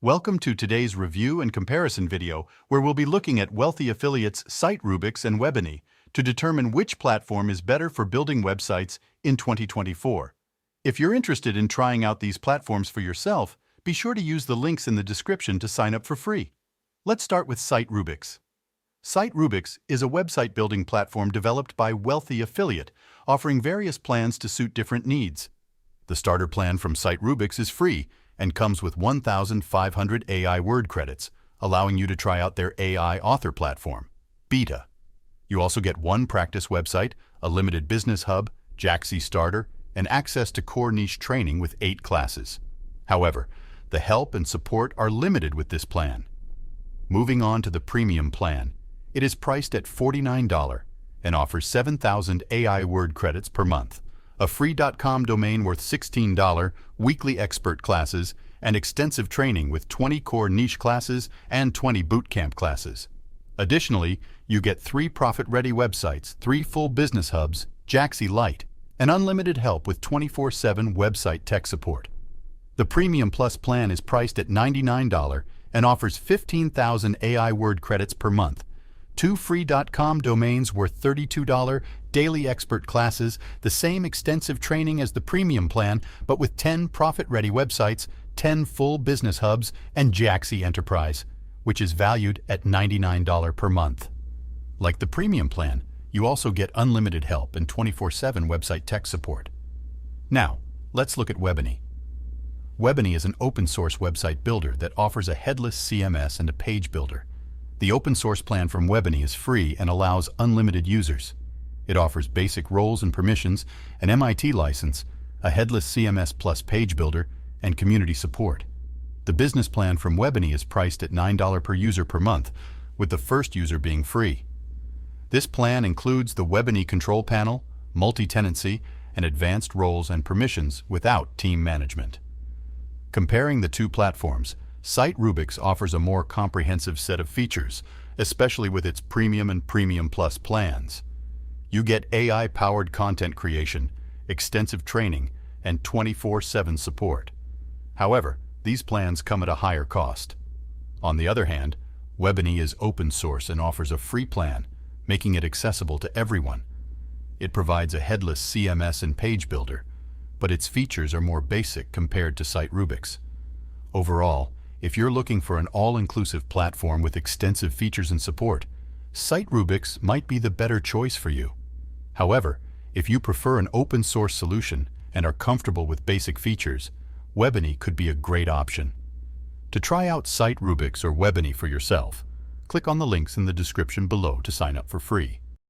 Welcome to today's review and comparison video, where we'll be looking at wealthy affiliates SiteRubix and Webiny to determine which platform is better for building websites in 2024. If you're interested in trying out these platforms for yourself, be sure to use the links in the description to sign up for free. Let's start with SiteRubix. SiteRubix is a website building platform developed by Wealthy Affiliate, offering various plans to suit different needs. The starter plan from SiteRubix is free and comes with 1,500 AI word credits, allowing you to try out their AI author platform, Beta. You also get one practice website, a limited business hub, Jaxi starter, and access to core niche training with 8 classes. However, the help and support are limited with this plan. Moving on to the premium plan, it is priced at $49 and offers 7,000 AI word credits per month, a free .com domain worth $16, weekly expert classes, and extensive training with 20 core niche classes and 20 bootcamp classes. Additionally, you get 3 profit-ready websites, 3 full business hubs, Jaxi Lite, and unlimited help with 24/7 website tech support. The Premium Plus plan is priced at $99 and offers 15,000 AI word credits per month, 2 free .com domains worth $32, daily expert classes, the same extensive training as the premium plan, but with 10 profit-ready websites, 10 full business hubs, and Jaxi Enterprise, which is valued at $99 per month. Like the premium plan, you also get unlimited help and 24/7 website tech support. Now, let's look at Webiny. Webiny is an open-source website builder that offers a headless CMS and a page builder. The open-source plan from Webiny is free and allows unlimited users. It offers basic roles and permissions, an MIT license, a headless CMS plus page builder, and community support. The business plan from Webiny is priced at $9 per user per month, with the first user being free. This plan includes the Webiny control panel, multi-tenancy, and advanced roles and permissions without team management. Comparing the two platforms, SiteRubix offers a more comprehensive set of features, especially with its Premium and Premium Plus plans. You get AI-powered content creation, extensive training, and 24/7 support. However, these plans come at a higher cost. On the other hand, Webiny is open source and offers a free plan, making it accessible to everyone. It provides a headless CMS and page builder, but its features are more basic compared to SiteRubix. Overall, if you're looking for an all-inclusive platform with extensive features and support, SiteRubix might be the better choice for you. However, if you prefer an open-source solution and are comfortable with basic features, Webiny could be a great option. To try out SiteRubix or Webiny for yourself, click on the links in the description below to sign up for free.